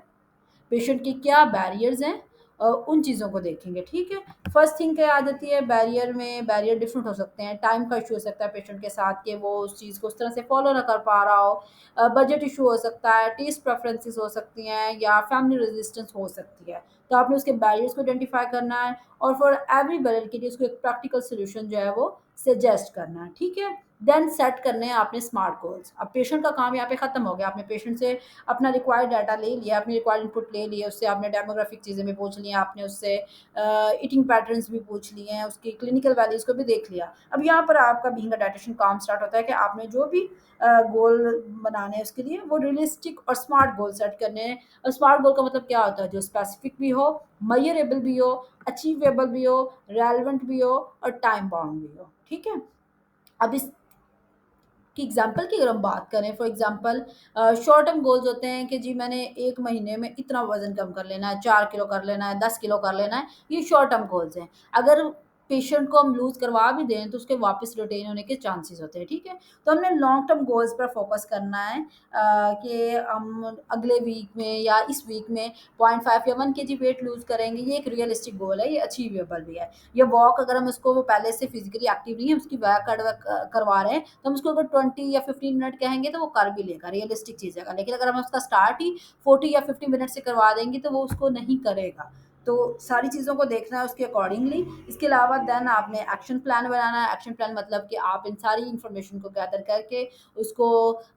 पेशेंट की क्या बैरियर्स हैं, उन चीज़ों को देखेंगे, ठीक है? फर्स्ट थिंग क्या आ जाती है, बैरियर में बैरियर डिफरेंट हो सकते हैं, टाइम का इश्यू हो सकता है पेशेंट के साथ कि वो उस चीज़ को उस तरह से फॉलो ना कर पा रहा हो, बजट इशू हो सकता है, टेस्ट प्रेफरेंसेस हो सकती हैं या फैमिली रेजिस्टेंस हो सकती है। तो आपने उसके बैरियर्स को आइडेंटिफाई करना है और फॉर एवरी बैरियर के लिए उसको एक प्रैक्टिकल सॉल्यूशन जो है वो सजेस्ट करना है, ठीक है? देन सेट करने हैं आपने स्मार्ट गोल्स। अब पेशेंट का काम यहाँ पे खत्म हो गया, आपने पेशेंट से अपना रिक्वायर्ड डाटा ले लिया, अपनी रिक्वायर्ड इनपुट ले लिए, उससे आपने डेमोग्राफिक चीज़ें भी पूछ ली हैं, आपने उससे ईटिंग पैटर्न्स भी पूछ लिए हैं, उसकी क्लिनिकल वैल्यूज़ को भी देख लिया। अब यहाँ पर आपका बीइंग अ डायटीशियन काम स्टार्ट होता है कि आपने जो भी गोल बनाने हैं उसके लिए वो रियलिस्टिक और स्मार्ट गोल सेट करने हैं। और स्मार्ट गोल का मतलब क्या होता है, जो स्पेसिफिक भी हो, मेजरेबल भी हो, अचीवेबल भी हो, रेलेवेंट भी हो और टाइम बाउंड भी हो, ठीक है? अब इस कि एग्जाम्पल की अगर हम बात करें, for example short term goals होते हैं कि जी मैंने 1 महीने में इतना वज़न कम कर लेना है, 4 किलो कर लेना है, 10 किलो कर लेना है, ये शॉर्ट टर्म गोल्स हैं। अगर पेशेंट को हम लूज़ करवा भी दें तो उसके वापस रिटेन होने के चांसेस होते हैं, ठीक है? तो हमने लॉन्ग टर्म गोल्स पर फोकस करना है, कि हम अगले वीक में या इस वीक में 0.5 या 1 केजी वेट लूज़ करेंगे, ये एक रियलिस्टिक गोल है, ये अचीवेबल भी है। ये वॉक अगर हम उसको वो पहले से फिज़िकली एक्टिव नहीं है, उसकी वॉक करवा रहे हैं, तो हम उसको अगर 20 या 15 मिनट कहेंगे तो वो कर भी लेगा, रियलिस्टिक चीज़ है। लेकिन अगर हम उसका स्टार्ट ही 40 या 50 मिनट से करवा देंगे तो वो उसको नहीं करेगा। तो सारी चीज़ों को देखना है उसके अकॉर्डिंगली। इसके अलावा देन आपने एक्शन प्लान बनाना है। एक्शन प्लान मतलब कि आप इन सारी इन्फॉर्मेशन को गैदर करके उसको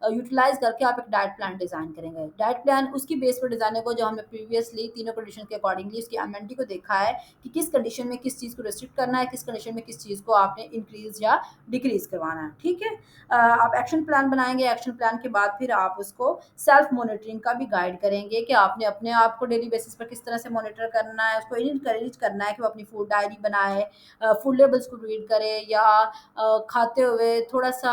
यूटिलाइज़ करके आप एक डाइट प्लान डिज़ाइन करेंगे। डाइट प्लान उसकी बेस पर डिज़ाइन होगा जो हमने प्रीवियसली तीनों कंडीशन के अकॉर्डिंगली उसकी एमएनटी को देखा है कि किस कंडीशन में किस चीज़ को रिस्ट्रिक्ट करना है, किस कंडीशन में किस चीज़ को आपने इंक्रीज़ या डिक्रीज़ करवाना है, ठीक है? आप एक्शन प्लान बनाएँगे, एक्शन प्लान के बाद फिर आप उसको सेल्फ मॉनिटरिंग का भी गाइड करेंगे कि आपने अपने आप को डेली बेसिस पर किस तरह से मॉनिटर करना है, उसको इनकरेज करना है कि वो अपनी फूड डायरी बनाए, फूड लेबल्स को रीड करे या खाते हुए थोड़ा-सा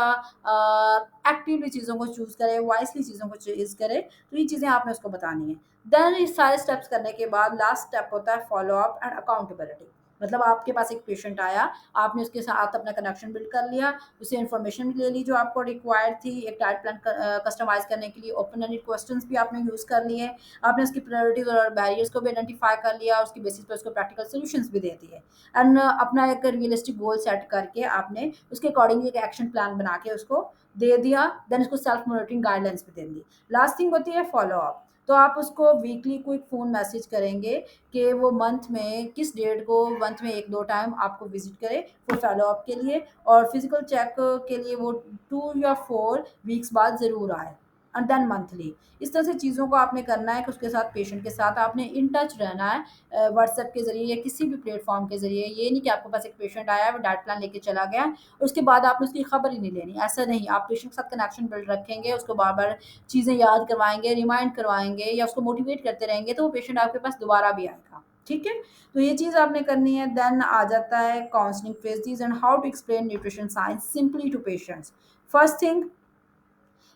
एक्टिवली चीज़ों को चूज़ करे, वाइज़ली चीज़ों को चूज़ करे, तो ये चीज़ें आपने उसको बतानी है। देन ये सारे स्टेप्स करने के बाद लास्ट स्टेप होता है फ़ॉलो अप एंड अकाउंटेबिलिटी। मतलब आपके पास एक पेशेंट आया, आपने उसके साथ अपना कनेक्शन बिल्ड कर लिया, उससे इन्फॉर्मेशन भी ले ली जो आपको रिक्वायर्ड थी, एक डाइट प्लान कस्टमाइज़ करने के लिए ओपन एंडेड क्वेश्चंस भी आपने यूज़ कर लिए, आपने उसकी प्रायोरिटीज़ और बैरियर्स को भी आइडेंटिफाई कर लिया, उसकी बेसिस पे उसको प्रैक्टिकल सॉल्यूशंस भी दे दिए एंड अपना एक रियलिस्टिक गोल सेट करके आपने उसके अकॉर्डिंगली एक एक्शन प्लान बना के उसको दे दिया, देन उसको सेल्फ मॉनिटरिंग गाइडलाइंस भी दे दी। लास्ट थिंग होती है फॉलो अप। तो आप उसको वीकली क्विक फ़ोन मैसेज करेंगे कि वो मंथ में किस डेट को मंथ में 1-2 टाइम आपको विज़िट करे फॉर फॉलो अप के लिए, और फिज़िकल चेक के लिए वो 2 या 4 वीक्स बाद ज़रूर आए। And then monthly. इस तरह से चीज़ों को आपने करना है कि उसके साथ पेशेंट के साथ आपने इन टच रहना है व्हाट्सएप के ज़रिए या किसी भी प्लेटफॉर्म के ज़रिए। ये नहीं कि आपके पास एक पेशेंट आया है वो डाइट प्लान लेके चला गया और उसके बाद आपने उसकी खबर ही नहीं लेनी, ऐसा नहीं। आप पेशेंट के साथ कनेक्शन बिल्ड रखेंगे, उसको बार बार चीज़ें याद करवाएंगे, रिमाइंड करवाएंगे या उसको मोटिवेट करते रहेंगे तो वो पेशेंट आपके पास दोबारा भी आएगा। ठीक है, तो ये चीज़ आपने करनी है। देन आ जाता है counselling phases and how to explain nutrition science simply to patients. First thing,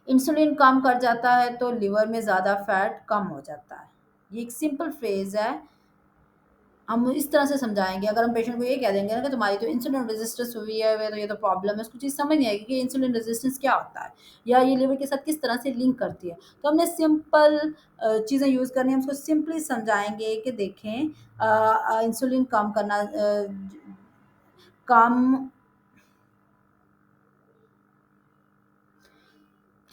insulin कम कर जाता है तो लिवर में ज़्यादा फैट कम हो जाता है। ये एक सिंपल फ्रेज है, हम इस तरह से समझाएंगे। अगर हम पेशेंट को ये कह देंगे ना कि तुम्हारी तो इंसुलिन रेजिस्टेंस हुई है तो ये तो प्रॉब्लम है, उसको चीज़ समझ नहीं आएगी कि इंसुलिन रेजिस्टेंस क्या होता है या ये लिवर के साथ किस तरह से लिंक करती है। तो हमने सिंपल चीज़ें यूज़ करनी है, हम उसको सिंपली समझाएंगे कि देखें इंसुलिन कम करना कम।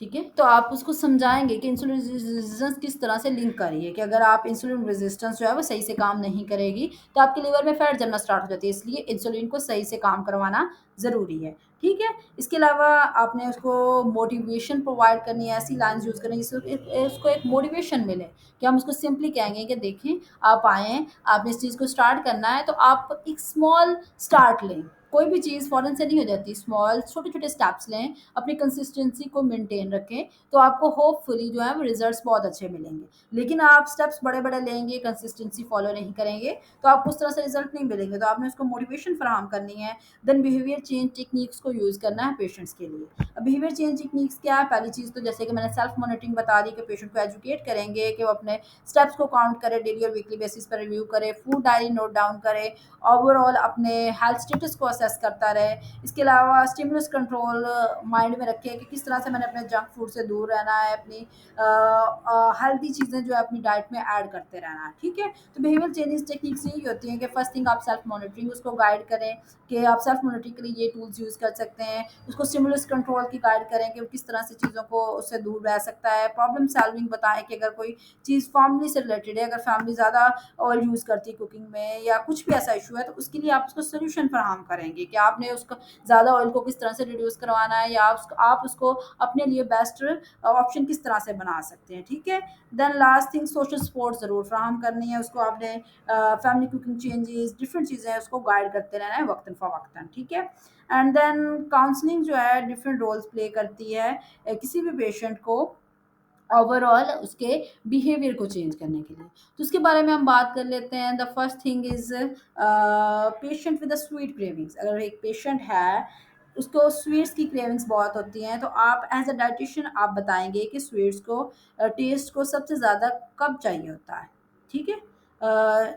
ठीक है, तो आप उसको समझाएँगे कि इंसुलिन रेज़िस्टेंस किस तरह से लिंक कर रही है कि अगर आप इंसुलिन रेज़िस्टेंस जो है वो सही से काम नहीं करेगी, तो आपके लिवर में फैट जमना स्टार्ट हो जाती है, इसलिए इंसुलिन को सही से काम करवाना ज़रूरी है। ठीक है? इसके अलावा आपने उसको मोटिवेशन प्रोवाइड करनी है, ऐसी लाइन्स यूज़ करनी है जिससे उसको एक मोटिवेशन मिले, कि हम उसको सिंपली कहेंगे कि देखें, आप आए हैं, आपने इस चीज़ को स्टार्ट करना है, तो आप एक स्मॉल स्टार्ट लें। कोई भी चीज़ फ़ौरन से नहीं हो जाती, स्मॉल छोटे-छोटे स्टेप्स लें, अपनी कंसिस्टेंसी को मेंटेन रखें, तो आपको होपफुली जो है वो रिजल्ट्स बहुत अच्छे मिलेंगे। लेकिन आप स्टेप्स बड़े-बड़े लेंगे, कंसिस्टेंसी फॉलो नहीं करेंगे, तो आपको उस तरह से रिजल्ट नहीं मिलेंगे। तो आपने उसको मोटिवेशन फराहम करनी है। देन बिहेवियर चेंज टेक्निक्स को यूज़ करना है पेशेंट्स के लिए। अब बिहेवियर चेंज टेक्निक्स क्या है? पहली चीज़ तो जैसे कि मैंने सेल्फ मॉनिटरिंग बता दी कि पेशेंट को एजुकेट करेंगे कि वो अपने स्टेप्स को काउंट करे, डेली और वीकली बेसिस पर रिव्यू करे, फूड डायरी नोट डाउन करे, ओवरऑल अपने हेल्थ स्टेटस को असेस करता रहे। इसके अलावा स्टिमुलस कंट्रोल माइंड में रखें कि किस तरह से मैंने अपने जंक फूड से दूर रहना है, अपनी हेल्दी चीज़ें जो है अपनी डाइट में ऐड करते रहना है। ठीक है, तो बिहेवियर चेंजेस टेक्निक्स यही होती हैं कि फर्स्ट थिंग आप सेल्फ मॉनिटरिंग उसको गाइड करें कि आप सेल्फ मॉनिटरिंग के लिए ये टूल्स यूज़ कर सकते हैं। उसको स्टिमुलस कंट्रोल की गाइड करें कि वो किस तरह से चीज़ों को उससे दूर रह सकता है। प्रॉब्लम सॉल्विंग बताएं कि अगर कोई चीज़ फैमिली से रिलेटेड है, अगर फैमिली ज़्यादा ऑयल यूज़ करती है कुकिंग में या कुछ भी ऐसा इशू है, तो उसके लिए आप उसको सोल्यूशन फराहम करेंगे कि आपने उसको ज़्यादा ऑयल को किस तरह से रिड्यूस करवाना है या आप उसको अपने लिए बेस्ट ऑप्शन किस तरह से बना सकते हैं। ठीक है, then last thing social support ज़रूर फराहम करनी है उसको। आपने फैमिली कुकिंग चेंजेस डिफरेंट चीज़ें हैं उसको गाइड करते रहना है वक्तन फ़वक्तन। ठीक है, एंड देन काउंसलिंग जो है डिफरेंट रोल्स प्ले करती है किसी भी पेशेंट को ओवरऑल उसके बिहेवियर को चेंज करने के लिए। तो उसके बारे में हम बात कर लेते हैं। The first thing is patient with the sweet cravings. अगर एक पेशेंट है, उसको स्वीट्स की क्रेविंग्स बहुत होती हैं, तो आप एज़ अ डायटीशियन आप बताएँगे कि स्वीट्स को टेस्ट को सबसे ज़्यादा कब चाहिए होता है। ठीक है? अ,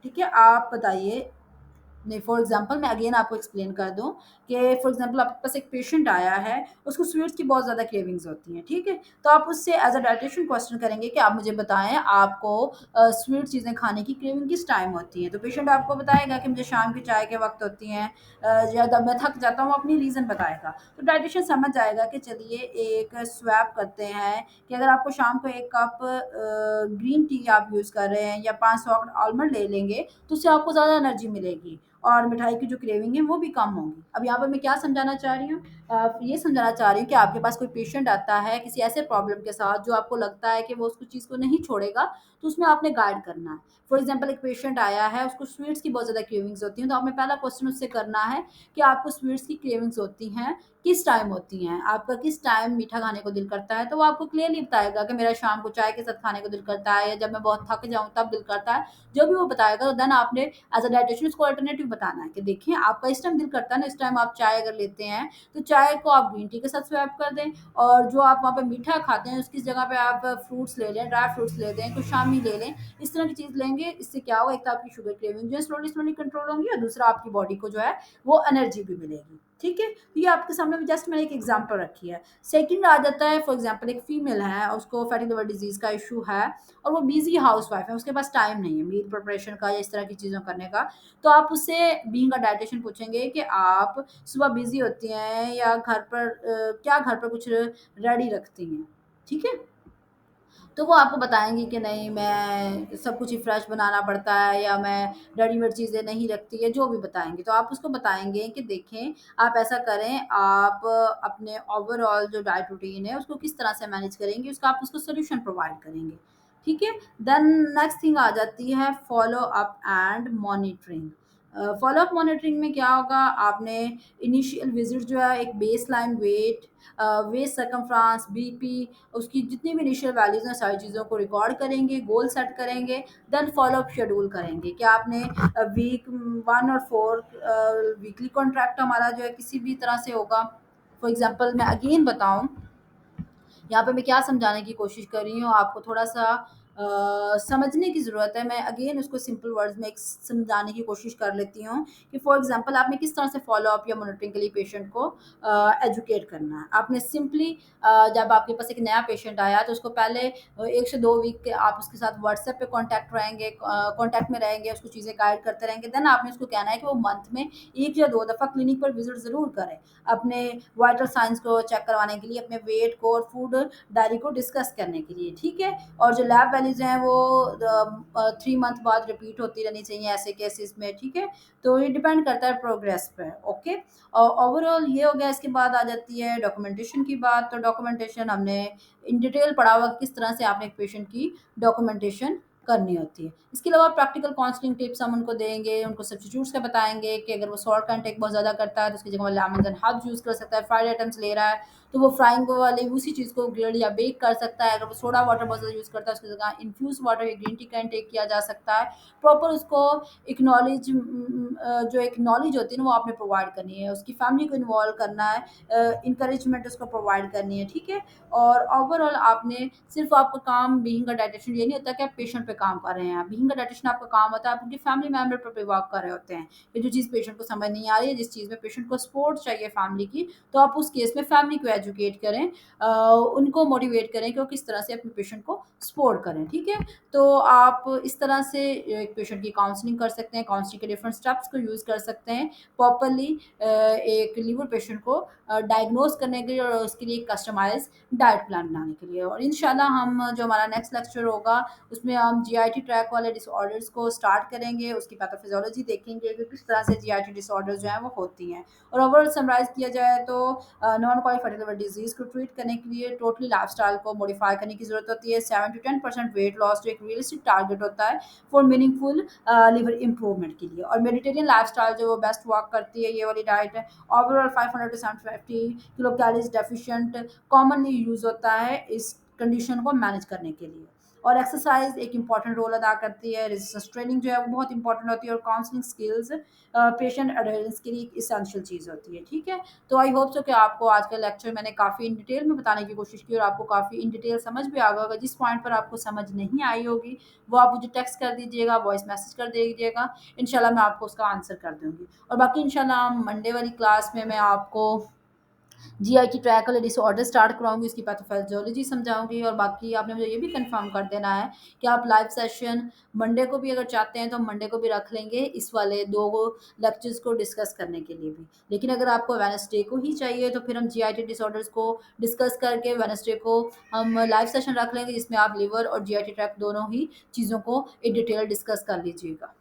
ठीक है, आप बताइए। नहीं, फॉर एग्जांपल मैं अगेन आपको एक्सप्लेन कर दूँ कि फॉर एग्जांपल आपके पास एक पेशेंट आया है, उसको स्वीट्स की बहुत ज़्यादा क्रेविंग्स होती हैं, ठीक है? तो आप उससे एज़ अ डायटीशियन क्वेश्चन करेंगे कि आप मुझे बताएँ आपको स्वीट चीज़ें खाने की क्रेविंग किस टाइम होती है? तो पेशेंट आपको बताएगा कि मुझे शाम की चाय के वक़्त होती हैं या जब मैं थक जाता हूँ, अपनी रीज़न बताएगा। तो डायटीशियन समझ जाएगा कि चलिए एक स्वैप करते हैं कि अगर आपको शाम को 1 कप ग्रीन टी आप यूज़ कर रहे हैं या 500 आलमंड ले लेंगे, तो उससे आपको ज़्यादा एनर्जी मिलेगी और मिठाई की जो क्रेविंग है वो भी कम होगी। अब यहाँ पर मैं क्या समझाना चाह रही हूँ? ये समझाना चाह रही हूँ कि आपके पास कोई पेशेंट आता है किसी ऐसे प्रॉब्लम के साथ जो आपको लगता है कि वो उस चीज़ को नहीं छोड़ेगा, तो उसमें आपने गाइड करना है। फॉर एग्ज़ाम्पल एक पेशेंट आया है, उसको स्वीट्स की बहुत ज़्यादा क्रेविंग्स होती हैं, तो आपने पहला क्वेश्चन उससे करना है कि आपको स्वीट्स की क्रेविंग्स होती हैं, किस टाइम होती हैं? आपका किस टाइम मीठा खाने को दिल करता है? तो वो आपको क्लियरली बताएगा कि मेरा शाम को चाय के साथ खाने को दिल करता है या जब मैं बहुत थक जाऊँ तब दिल करता है। जो भी वो बताएगा, तो देन आपने एज़ अ डायटीशियन उसको अल्टरनेटिव बताना है कि देखिए आपका इस टाइम दिल करता है ना, इस टाइम आप चाय अगर लेते हैं, तो चाय को आप ग्रीन टी के साथ स्वैप कर दें और जो आप वहाँ पे मीठा खाते हैं उसकी जगह पे आप फ्रूट्स ले लें, ड्राई फ्रूट्स ले लें, कुछ शामी ले लें। इस तरह की चीज़ लेंगे, इससे क्या होगा, एक तो आपकी शुगर क्रेविंग जो है स्लोली-स्लोली कंट्रोल होंगी और दूसरा आपकी बॉडी को जो है वो एनर्जी भी मिलेगी। ठीक है? तो ये आपके सामने में जस्ट मैंने एक एग्ज़ाम्पल रखी है। सेकंड आ जाता है, फॉर एग्ज़ाम्पल एक फीमेल है, उसको फैटी लिवर डिज़ीज़ का इश्यू है और वो बिज़ी हाउसवाइफ़ है, उसके पास टाइम नहीं है मील प्रिपरेशन का या इस तरह की चीज़ों करने का। तो आप उससे बीइंग अ डायटीशियन पूछेंगे कि आप सुबह बिज़ी होती हैं या घर पर क्या घर पर कुछ रेडी रखती हैं? ठीक है? तो वो आपको बताएँगी कि नहीं, मैं सब कुछ ही फ्रेश बनाना पड़ता है, या मैं रेडीमेड चीज़ें नहीं रखती, या जो भी बताएँगे। तो आप उसको बताएँगे कि देखें, आप ऐसा करें, आप अपने ओवरऑल जो डाइट रूटीन है उसको किस तरह से मैनेज करेंगे, उसका आप उसको सॉल्यूशन प्रोवाइड करेंगे। ठीक है? देन नेक्स्ट थिंग आ जाती है follow up and monitoring. Follow up monitoring में क्या होगा, आपने इनिशियल विज़िट जो है, एक baseline weight, waist circumference, BP, उसकी जितनी भी इनिशियल वैल्यूज़ हैं सारी चीज़ों को रिकॉर्ड करेंगे, गोल सेट करेंगे, देन फॉलो अप शेड्यूल करेंगे कि आपने वीक 1 और 4 वीकली कॉन्ट्रैक्ट हमारा जो है किसी भी तरह से होगा। फॉर एग्ज़ाम्पल मैं अगेन बताऊँ, यहाँ पे मैं क्या समझाने की कोशिश कर रही हूँ, आपको थोड़ा-सा समझने की ज़रूरत है। मैं अगेन उसको सिंपल वर्ड्स में एक समझाने की कोशिश कर लेती हूँ कि फॉर एग्ज़ाम्पल आपने किस तरह से फ़ॉलो अप या मॉनिटरिंग के लिए पेशेंट को एजुकेट करना है। आपने सिंपली जब आपके पास एक नया पेशेंट आया तो उसको पहले 1 से 2 वीक के आप उसके साथ व्हाट्सएप पे कॉन्टैक्ट में रहेंगे, उसको चीज़ें गाइड करते रहेंगे। देन आपने उसको कहना है कि वो मंथ में 1 या 2 दफ़ा क्लिनिक पर विज़िट ज़रूर करें। अपने वाइटल साइंस को चेक करवाने के लिए, अपने वेट को और फूड डायरी को डिस्कस करने के लिए, ठीक है? और जो लैब वैल्यूज़ हैं वो 3 मंथ बाद रिपीट होती रहनी चाहिए ऐसे केसेस में, ठीक है? तो ये डिपेंड करता है प्रोग्रेस पे, ओके? ओवरऑल ये हो गया, इसके बाद आ जाती है डॉक्यूमेंटेशन की बात। तो डॉक्यूमेंटेशन हमने इन डिटेल पढ़ा हुआ किस तरह से आपने एक पेशेंट की डॉक्यूमेंटेशन करनी होती है। इसके अलावा प्रैक्टिकल काउंसलिंग टिप्स हम उनको देंगे, उनको सब्स्टिट्यूट्स का बताएँगे कि अगर वो सॉल्ट कंटेंट बहुत ज़्यादा करता है तो उसकी जगह वो लेमन्स एंड हर्ब्स यूज़ कर सकता है। फ्राइड आइटम्स ले रहा है तो वो फ्राइंग वाली उसी चीज़ को ग्रिल या बेक कर सकता है। अगर वो सोडा वाटर बहुत ज़्यादा यूज़ करता है उसकी जगह इन्फ्यूज़ वाटर या ग्रीन टी का इंटेक किया जा सकता है। प्रॉपर उसको जो एक नॉलेज होती है ना वो आपने प्रोवाइड करनी है, उसकी फैमिली को इन्वॉल्व करना है, इंकरेजमेंट उसको प्रोवाइड करनी है, ठीक है? और ओवरऑल आपने सिर्फ़ आपका काम बीइंग अ डायटीशियन ये नहीं होता कि आप पेशेंट पे काम कर रहे हैं। बीइंग अ डायटीशियन आपका काम होता है आप उनके फैमिली मेंबर पे वर्क कर रहे होते हैं। कि जो चीज़ पेशेंट को समझ नहीं आ रही है, जिस चीज़ में पेशेंट को सपोर्ट चाहिए फैमिली की, तो आप उस केस में फैमिली को एजुकेट करें, उनको मोटिवेट करें कि वो किस तरह से अपने पेशेंट को सपोर्ट करें, ठीक है? तो आप इस तरह से एक पेशेंट की काउंसलिंग कर सकते हैं, काउंसलिंग के डिफरेंट स्टेप्स को यूज़ कर सकते हैं, प्रॉपर्ली एक लीवर पेशेंट को डायग्नोज़ करने के लिए और उसके लिए कस्टमाइज़ डाइट प्लान बनाने के लिए। और इंशाल्लाह हम जो हमारा नेक्स्ट लेक्चर होगा, उसमें हम जीआईटी ट्रैक वाले डिसऑर्डर्स को स्टार्ट करेंगे, उसकी पैथोफिज़ियोलॉजी देखेंगे कि किस तरह से जीआईटी डिसऑर्डर्स जो हैं वो होती हैं। और ओवरऑल समराइज़ किया जाए तो नॉन क्वालिफाइड लिवर डिज़ीज़ को ट्रीट करने के लिए टोटली लाइफ़स्टाइल को मॉडिफ़ाई करने की ज़रूरत होती है। 7 टू 10% वेट लॉस जो एक रियलिस्टिक टारगेट होता है फॉर मीनिंगफुल लिवर इम्प्रूवमेंट के लिए। और मेडिटेरियन लाइफ़स्टाइल जो वो बेस्ट वर्क करती है, ये वाली डाइट है। Overall 500 to 750 kilocalories deficient commonly use होता है इस कंडीशन को मैनेज करने के लिए। और एक्सरसाइज एक इंपॉर्टेंट रोल अदा करती है, रेजिस्टेंस ट्रेनिंग जो है वो बहुत इंपॉर्टेंट होती है, और काउंसलिंग स्किल्स पेशेंट एडहेरेंस के लिए एक इसेंशियल चीज़ होती है, ठीक है? तो आई होप सो कि आपको आज का लेक्चर मैंने काफ़ी इन डिटेल में बताने की कोशिश की और आपको काफ़ी इन डिटेल समझ भी आ गया होगा। जिस पॉइंट पर आपको समझ नहीं आई होगी वो आप मुझे टेक्स्ट कर दीजिएगा, वॉइस मैसेज कर दीजिएगा, इंशाल्लाह मैं आपको उसका आंसर कर दूँगी। और बाकी इंशाल्लाह मंडे वाली क्लास में मैं आपको जीआईटी ट्रैक वाले डिसऑर्डर स्टार्ट कराऊँगी, उसकी पैथोफिजियोलॉजी समझाऊँगी। और बाकी आपने मुझे ये भी कंफर्म कर देना है कि आप लाइव सेशन मंडे को भी अगर चाहते हैं तो हम मंडे को भी रख लेंगे इस वाले 2 लेक्चर्स को डिस्कस करने के लिए भी। लेकिन अगर आपको वेडनेसडे को ही चाहिए तो फिर हम जीआईटी डिसऑर्डर्स को डिस्कस करके वेडनेसडे को हम लाइव सेशन रख लेंगे जिसमें आप लिवर और जीआईटी ट्रैक दोनों ही चीज़ों को इन डिटेल डिस्कस कर लीजिएगा।